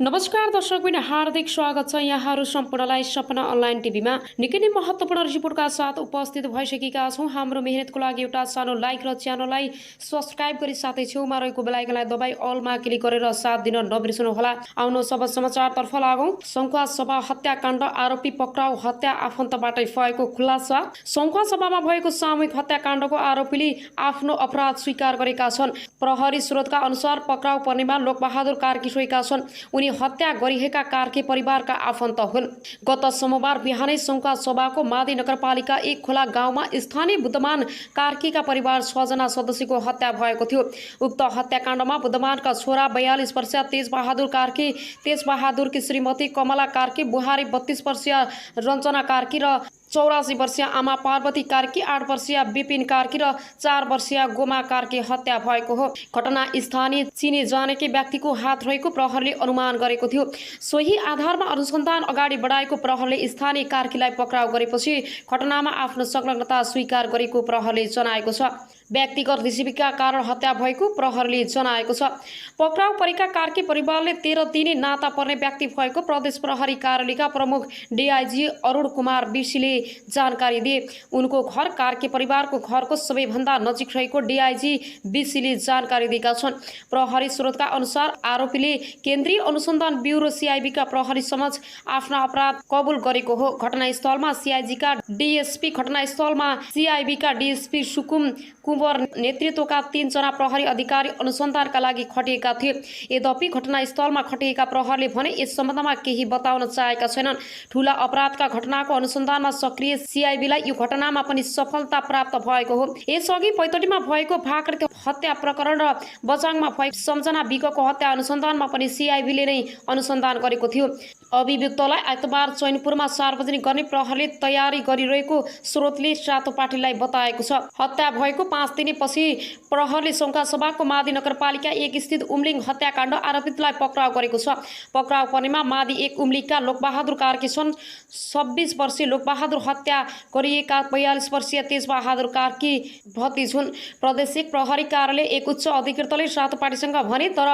नमस्कार दर्शकबिन हार्दिक स्वागत छ। यहाँहरू सम्पूर्णलाई सपना अनलाइन टिभीमा निकै नै महत्त्वपूर्ण रिपोर्टका साथ उपस्थित भइसकेका छौँ। हाम्रो मेहनतको लागि एउटा सानो लाइक र च्यानललाई सब्स्क्राइब गरी साथै छेउमा रहेको बेल आइकनलाई दबाई अलमा क्लिक गरेर साथ दिन नबिर्सनुहोला। आउनुहोस् अब समाचारतर्फ लागौँ। सङ्खुवासभा हत्याकाण्ड आरोपी पक्राउ, हत्या आफन्तबाटै भएको खुलासा। सङ्खुवासभामा भएको सामूहिक हत्याकाण्डको आरोपीले आफ्नो अपराध स्वीकार गरेका छन्। प्रहरी स्रोतका अनुसार पक्राउ पर्नेमा लोकबहादुर कार्की सोहेका छन्। उनी हत्या गरिएका कार्की परिवारका आफन्त हुन्। गत सोमबार बिहानै सङ्खुवासभाको मादी नगरपालिका 1 खोला गाउँमा स्थानीय बुद्धमान कार्कीका परिवार 6 जना सदस्यको हत्या भएको थियो। उक्त हत्याकाण्डमा बुद्धमानका छोरा 42 वर्षीय तेजबहादुर कार्की, तेजबहादुरकी श्रीमती कमला कार्की, बुहारी 32 वर्षीय रञ्जना कार्की र 84 वर्षीय आमा पार्वती कार्की, 8 वर्षीय विपिन कार्की र 4 वर्षीय गोमा कार्की हत्या भएको हो। घटना स्थानीय चिने जानेकी व्यक्तिको हात रहेको प्रहरीले अनुमान गरेको थियो। सोही आधारमा अनुसन्धान अगाडि बढाएको प्रहरीले स्थानीय कार्कीलाई पक्राउ गरेपछि घटनामा आफ्नो संलग्नता स्वीकार गरेको प्रहरीले जनाएको छ। व्यक्तिगत रिसिभीका कारण हत्या भएको प्रहरीले जनाएको छ। पक्राउ परेका कार्की परिवारले 13 दिने नाता पर्ने व्यक्ति भएको प्रदेश प्रहरी कार्यालयका प्रमुख डिआइजी अरुण कुमार बिर्सीले जानकारी दिए। उनको घर कार्की परिवारको घरको सबैभन्दा नजिक रहेको डिआइजी बिर्सीले जानकारी दिएका छन्। प्रहरी स्रोतका अनुसार आरोपीले केन्द्रीय अनुसन्धान ब्युरो सिआइबीका प्रहरी समक्ष आफ्ना अपराध कबुल गरेको हो। घटनास्थलमा सिआइजीका डिएसपी घटनास्थलमा सिआइबीका डिएसपी सुकुम कुँवर नेतृत्वका 3 जना प्रहरी अधिकारी अनुसन्धानका लागि खटिएका थिए। यद्यपि घटनास्थलमा खटिएका प्रहरीले भने यस सम्बन्धमा केही बताउन चाहेका छैनन्। ठूला अपराधका घटनाको अनुसन्धानमा सक्रिय सिआइबीलाई यो घटनामा पनि सफलता प्राप्त भएको हो। यसअघि पैतडीमा भएको भाकरको हत्या प्रकरण र बझाङमा भएको सम्झना बिकको हत्या अनुसन्धानमा पनि सिआइबीले नै अनुसन्धान गरेको थियो। अभियुक्तलाई आइतबार चैनपुरमा सार्वजनिक गर्ने प्रहरीले तयारी गरिरहेको स्रोतले सातो पार्टीलाई बताएको छ। हत्या भएको 5 दिनपछि प्रहरीले सङ्खुवासभाको मादी नगरपालिका 1 स्थित उम्लिङ हत्याकाण्ड आरोपितलाई पक्राउ गरेको छ। पक्राउ पर्नेमा मादी 1 उम्लिङका लोकबहादुर कार्की छन्। 26 वर्षीय लोकबहादुर हत्या गरिएका 42 वर्षीय तेजबहादुर कार्की भतिज हुन्। प्रादेशिक प्रहरी कार्यालय 1 उच्च अधिकृतले सातो पार्टीसँग भने, तर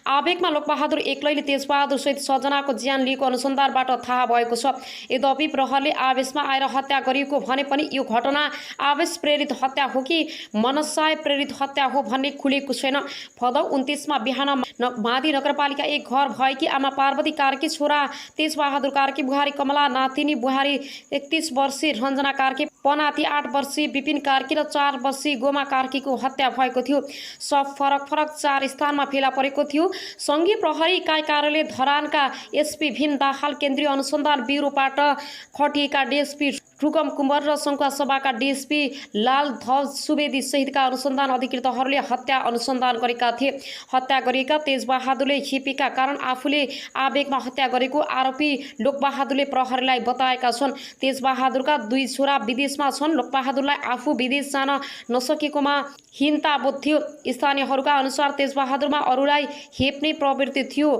आवेगमा लोकबहादुर एक्लैले तेजबहादुर सहित 6 जनाको ज्यान लिएको अनुसन्धानबाट थाहा भएको छ। यद्यपि प्रहरीले आवेशमा आएर हत्या गरिएको भने पनि यो घटना आवेश प्रेरित हत्या हो कि मनसाय प्रेरित हत्या हो भन्ने खुलेको छैन। भदौ 29 मा बिहान मादी नगरपालिका 1 घर भएकी आमा पार्वती कार्की, छोरा तेजबहादुर कार्की, बुहारी कमला, नातिनी बुहारी 31 वर्षीय रञ्जना कार्की, पनाती 8 वर्षीय विपिन कार्की र 4 वर्षीय गोमा कार्कीको हत्या भएको थियो। सब फरक फरक 4 स्थानमा फेला परेको थियो। सङ्घीय प्रहरी इकाइ कार्यालय धरानका एसपी भीम दाहाल, केन्द्रीय अनुसन्धान ब्युरोबाट खटिएका डिएसपी रुकम कुँवर र सङ्खुवासभाका डिएसपी लाल ध्वज सुवेदी सहितका अनुसन्धान अधिकृतहरूले हत्या अनुसन्धान गरेका थिए। हत्या गरिएका तेजबहादुरले खेपेका कारण आफूले आवेगमा हत्या गरेको आरोपी लोकबहादुरले प्रहरीलाई बताएका छन्। तेजबहादुरका 2 छोरा विदेशमा छन्। लोकबहादुरलाई आफू विदेश जान नसकेकोमा हिन्ताबोध थियो। स्थानीयहरूका अनुसार तेजबहादुरमा अरूलाई हेप्ने प्रवृत्ति थियो।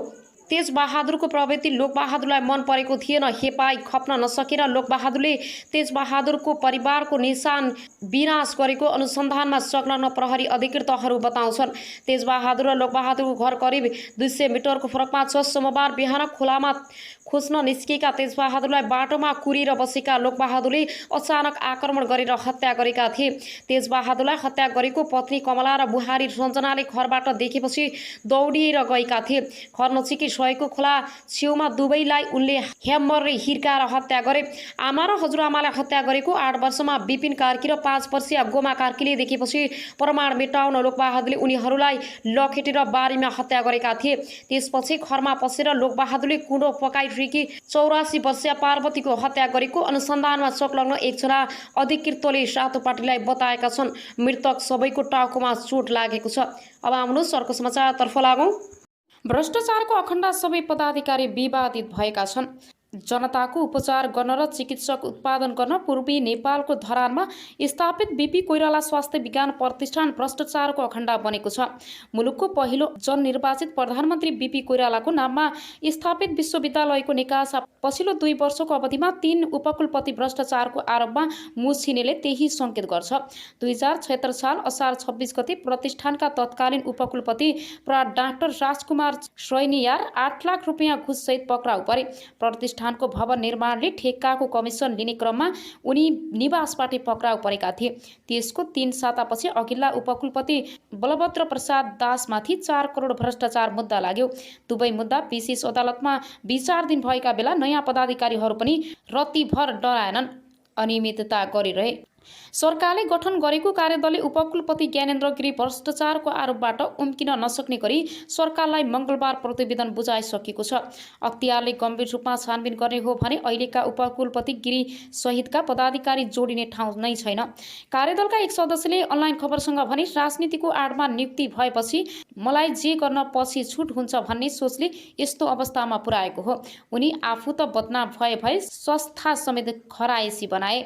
तेजबहादुरको प्रवृत्ति लोकबहादुरलाई मन परेको थिएन। हेपाई खप्न नसकेर लोकबहादुरले तेजबहादुरको परिवारको निशान विनाश गरेको अनुसन्धानमा संलग्न प्रहरी अधिकृतहरू बताउँछन्। तेजबहादुर र लोकबहादुरको घर करिब 200 मिटरको फरकमा छ। सोमबार बिहान खोलामा खोज्न निस्केका तेजबहादुरलाई बाटोमा कुरेर बसेका लोकबहादुरले अचानक आक्रमण गरेर हत्या गरेका थिए। तेजबहादुरलाई हत्या गरेको पत्नी कमला र बुहारी रञ्जनाले घरबाट देखेपछि दौडिएर गएका थिए। घर नजिकै रहेको खोला छेउमा दुवैलाई उनले ह्यामरले हिर्काएर हत्या गरे। आमा र हजुरआमालाई हत्या गरेको 8 वर्षमा विपिन कार्की र 5 वर्षीय गोमा कार्कीले देखेपछि प्रमाण मेटाउन लोकबहादुरले उनीहरूलाई लखेटेर बारीमा हत्या गरेका थिए। त्यसपछि घरमा पसेर लोकबहादुरले कुँडो पकाइरहेकी 84 वर्षीय पार्वतीको हत्या गरेको अनुसन्धानमा संलग्न 1 जना अधिकृतले सातो पार्टीलाई बताएका छन्। मृतक सबैको टाउकोमा चोट लागेको छ। अब आउनुहोस् अर्को समाचारतर्फ लागौँ। भ्रष्टाचारको अखण्ड सबै पदाधिकारी विवादित भएका छन्। जनताको उपचार गर्न र चिकित्सक उत्पादन गर्न पूर्वी नेपालको धरानमा स्थापित बीपी कोइराला स्वास्थ्य विज्ञान प्रतिष्ठान भ्रष्टाचारको अखण्डा बनेको छ। मुलुकको पहिलो जननिर्वाचित प्रधानमन्त्री बीपी कोइरालाको नाममा स्थापित विश्वविद्यालयको निकासा पछिल्लो 2 वर्षको अवधिमा 3 उपकुलपति भ्रष्टाचारको आरोपमा मुछिनेले त्यही सङ्केत गर्छ। 2076 साल असार 26 गते प्रतिष्ठानका तत्कालीन उपकुलपति प्रा डाक्टर राजकुमार श्रैनियार 8 लाख रुपियाँ घुससहित पक्राउ परे। प्रतिष्ठानको भवन निर्माणले ठेक्काको कमिसन लिने क्रममा उनी निवासबाट पक्राउ परेका थिए। त्यसको 3 सातापछि अघिल्ला उपकुलपति बलभद्र प्रसाद दासमाथि 4 करोड भ्रष्टाचार मुद्दा लाग्यो। दुवै मुद्दा विशेष अदालतमा विचाराधीन भएका बेला नयाँ पदाधिकारीहरू पनि रत्तिभर डराएनन्, अनियमितता गरिरहे। सरकारले गठन गरेको कार्यदलले उपकुलपति ज्ञानेन्द्र गिरी भ्रष्टाचारको आरोपबाट उम्किन नसक्ने गरी सरकारलाई मङ्गलबार प्रतिवेदन बुझाइसकेको छ। अख्तियारले गम्भीर रूपमा छानबिन गर्ने हो भने अहिलेका उपकुलपति गिरी सहितका पदाधिकारी जोडिने ठाउँ नै छैन। कार्यदलका एक सदस्यले अनलाइन खबरसँग भने राजनीतिको आडमा नियुक्ति भएपछि मलाई जे गर्न पछि छुट हुन्छ भन्ने सोचले यस्तो अवस्थामा पुर्याएको हो। उनी आफू त बदनाम भए संस्था समेत खराएसी बनाए।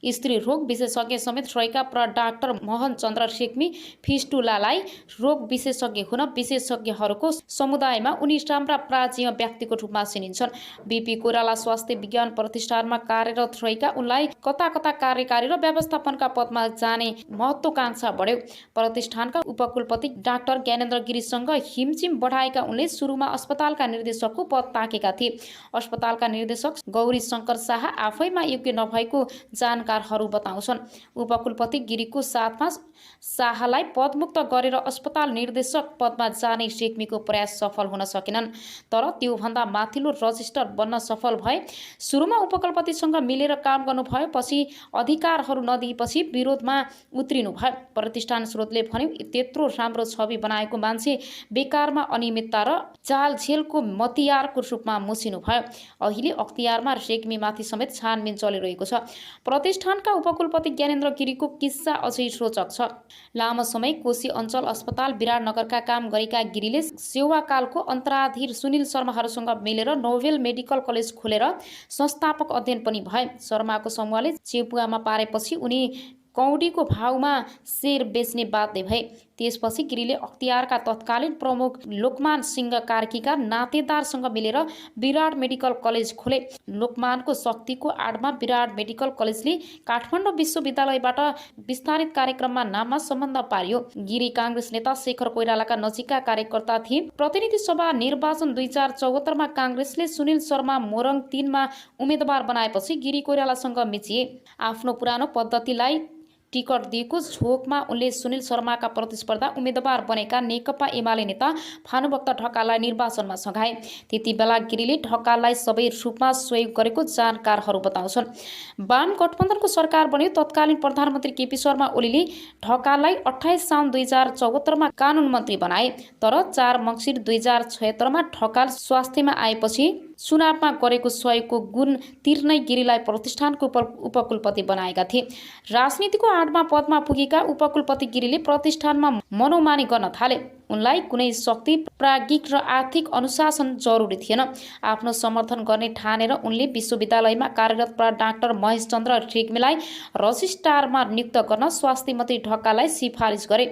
स्त्री रोग विशेषज्ञ समेत रहेका प्र डाक्टर मोहन चन्द्र रेग्मी फिस्टुलालाई रोग विशेषज्ञ हुन विशेषज्ञहरूको समुदायमा उनी राम्रा प्राचीन व्यक्तिको रूपमा चिनिन्छन्। बीपी कोइराला स्वास्थ्य विज्ञान प्रतिष्ठानमा कार्यरत रहेका उनलाई कता कता कार्यकारी र व्यवस्थापनका पदमा जाने महत्त्वाकांक्षा बढ्यो। प्रतिष्ठानका उपकुलपति डाक्टर ज्ञानेन्द्र गिरीसँग हिमचिम बढाएका उनले सुरुमा अस्पतालका निर्देशकको पद ताकेका थिए। अस्पतालका निर्देशक गौरी शङ्कर शाह आफैमा योग्य नभएको जानकारहरू बताउँछन्। उपकुलपति गिरीको साथमा शाहलाई पदमुक्त गरेर अस्पताल निर्देशक पदमा जाने रेग्मीको प्रयास सफल हुन सकेनन्, तर त्योभन्दा माथिल्लो रजिस्टर बन्न सफल भए। सुरुमा उपकुलपतिसँग मिलेर काम गर्नुभयो, पछि अधिकारहरू नदिएपछि विरोधमा उत्रिनु भयो। प्रतिष्ठान स्रोतले भन्यो त्यत्रो राम्रो छवि बनाएको मान्छे बेकारमा अनियमितता र चालझेलको मतियारको रूपमा मुछिनु भयो। अहिले अख्तियारमा रेग्मीमाथि समेत छानबिन चलिरहेको छ। प्रतिष्ठानका उपकुलपति ज्ञानेन्द्र गिरीको किस्सा अझै रोचक छ। लामो समय कोशी अञ्चल अस्पताल विराटनगरका काम गरेका गिरीले सेवाकालको अन्तराधीर सुनिल शर्माहरूसँग मिलेर नोभेल मेडिकल कलेज खोलेर संस्थापक अध्ययन पनि भए। शर्माको समूहले चेपुवामा पारेपछि उनी कौडीको भावमा शेर बेच्ने बाध्य भए। त्यसपछि गिरीले अख्तियारका तत्कालीन प्रमुख लोकमान सिंह कार्कीका नातेदारसँग मिलेर विराट मेडिकल कलेज खोले। लोकमानको शक्तिको आडमा विराट मेडिकल कलेजले काठमाडौँ विश्वविद्यालयबाट विस्तारित कार्यक्रममा नाममा सम्बन्ध पार्यो। गिरी काङ्ग्रेस नेता शेखर कोइरालाका नजिकका कार्यकर्ता थिए। प्रतिनिधि सभा निर्वाचन 2074मा काङ्ग्रेसले सुनिल शर्मा मोरङ 3मा उम्मेदवार बनाएपछि गिरी कोइरालासँग मिचिए। आफ्नो पुरानो पद्धतिलाई टिकट दिएको झोकमा उनले सुनिल शर्माका प्रतिस्पर्धा उम्मेदवार बनेका नेकपा एमाले नेता भानुभक्त ढकाललाई निर्वाचनमा सघाए। त्यति बेला गिरीले ढकाललाई सबै रूपमा सहयोग गरेको जानकारहरू बताउँछन्। वाम गठबन्धनको सरकार बन्यो। तत्कालीन प्रधानमन्त्री केपी शर्मा ओलीले ढकाललाई 28 साउन 2074मा कानुन मन्त्री बनाए, तर 4 मङ्सिर 2076मा ढकाल स्वास्थ्यमा आएपछि चुनावमा गरेको सहयोगको गुण तिर्नै गिरीलाई प्रतिष्ठानको उपकुलपति बनाएका थिए। राजनीतिको आडमा पदमा पुगेका उपकुलपति गिरीले प्रतिष्ठानमा मनोमानी गर्न थाले। उनलाई कुनै शक्ति, प्राज्ञिक र आर्थिक अनुशासन जरुरी थिएन। आफ्नो समर्थन गर्ने ठानेर उनले विश्वविद्यालयमा कार्यरत डाक्टर महेश चन्द्र रेग्मीलाई रजिस्ट्रारमा नियुक्त गर्न स्वास्थ्य मन्त्री ढकाललाई सिफारिस गरे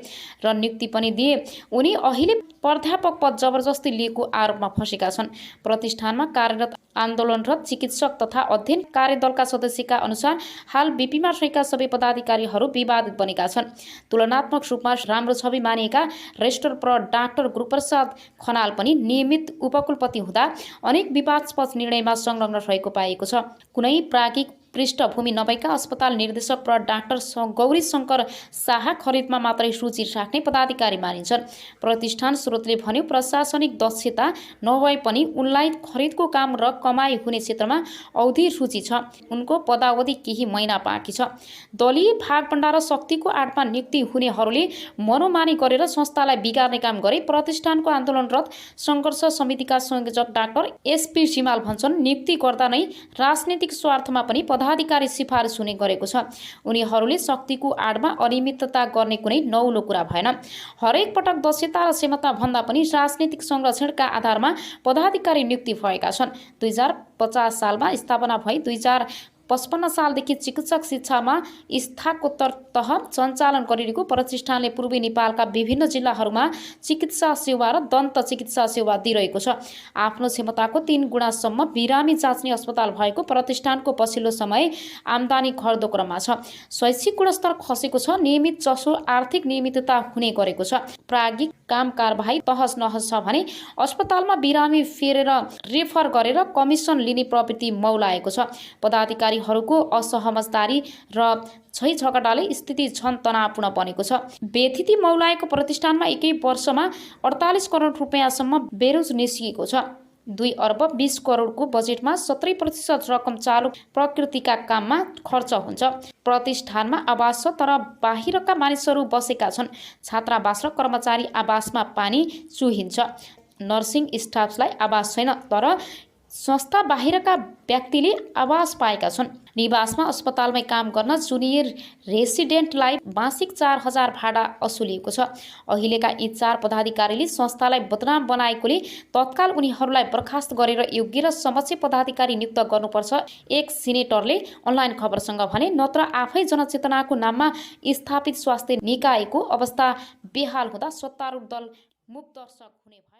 र नियुक्ति पनि दिए। उनी अहिले प्राध्यापक पद जबरजस्ती लिएको आरोपमा फँसेका छन्। प्रतिष्ठानमा कार्यरत आन्दोलनरत चिकित्सक तथा अध्ययन कार्यदलका सदस्यका अनुसार हाल बीपीमा रहेका सबै पदाधिकारीहरू विवादित बनेका छन्। तुलनात्मक रूपमा राम्रो छवि मानिएका रेजिस्ट्रार प्र डाक्टर गुरुप्रसाद खनाल पनि नियमित उपकुलपति हुँदा अनेक विवादास्पद निर्णयमा संलग्न रहेको पाइएको छ। कुनै प्राज्ञिक पृष्ठभूमि नभएका अस्पताल निर्देशक प्र डाक्टर गौरी शङ्कर शाह खरिदमा मात्रै रुचि राख्ने पदाधिकारी मानिन्छन्। प्रतिष्ठान स्रोतले भन्यो प्रशासनिक दक्षता नभए पनि उनलाई खरिदको काम र कमाई हुने क्षेत्रमा औधी रुचि छ। उनको पदावधि केही महिना बाँकी छ। दलीय भागभण्डा र शक्तिको आडमा नियुक्ति हुनेहरूले मनोमानी गरेर संस्थालाई बिगार्ने काम गरे। प्रतिष्ठानको आन्दोलनरत सङ्घर्ष समितिका संयोजक डाक्टर एसपी सिमाल भन्छन् नियुक्ति गर्दा नै राजनीतिक स्वार्थमा पनि पदाधिकारी सिफारिस हुने गरेको छ। उनीहरूले शक्तिको आडमा अनियमितता गर्ने कुनै नौलो कुरा भएन। हरेक पटक दक्षता र क्षमता भन्दा पनि राजनीतिक संरक्षणका आधारमा पदाधिकारी नियुक्ति भएका छन्। 2050 सालमा स्थापना भई 2055 सालदेखि चिकित्सक शिक्षामा स्नातकोत्तर तह सञ्चालन गरिरहेको प्रतिष्ठानले पूर्वी नेपालका विभिन्न जिल्लाहरूमा चिकित्सा सेवा र दन्त चिकित्सा सेवा दिइरहेको छ। आफ्नो क्षमताको 3 गुणासम्म बिरामी जाँच्ने अस्पताल भएको प्रतिष्ठानको पछिल्लो समय आम्दानी घट्दो क्रममा छ। शैक्षिक गुणस्तर खसेको छ। नियमित जसो आर्थिक नियमितता हुने गरेको छ। प्राज्ञिक काम कारबाही तहस नहस छ भने अस्पतालमा बिरामी फेरेर रेफर गरेर कमिसन लिने प्रवृत्ति मौलाएको छ। पदाधिकारीहरूको असहमतदारी र झैझगडाले स्थिति झन तनावपूर्ण बनेको छ। बेथिति मौलाएको प्रतिष्ठानमा एकै वर्षमा 48 करोड रुपियाँसम्म बेरोज निस्किएको छ। 2 अर्ब 20 करोडको बजेटमा 70% रकम चालु प्रकृतिका काममा खर्च हुन्छ। प्रतिष्ठानमा आवास छ तर बाहिरका मानिसहरू बसेका छन्। छात्रावास र कर्मचारी आवासमा पानी चुहिन्छ। नर्सिङ स्टाफलाई आवास छैन तर संस्था बाहिरका व्यक्तिले आवास पाएका छन्। निवासमा अस्पतालमै काम गर्न जुनियर रेसिडेन्टलाई मासिक 4000 भाडा असुलिएको छ। अहिलेका यी 4 पदाधिकारीले संस्थालाई बदनाम बनाएकोले तत्काल उनीहरूलाई बर्खास्त गरेर योग्य र समक्ष पदाधिकारी नियुक्त गर्नुपर्छ, एक सिनेटरले अनलाइन खबरसँग भने। नत्र आफै जनचेतनाको नाममा स्थापित स्वास्थ्य निकायको अवस्था बेहाल हुँदा सत्तारूढ दल मूक दर्शक हुने भयो।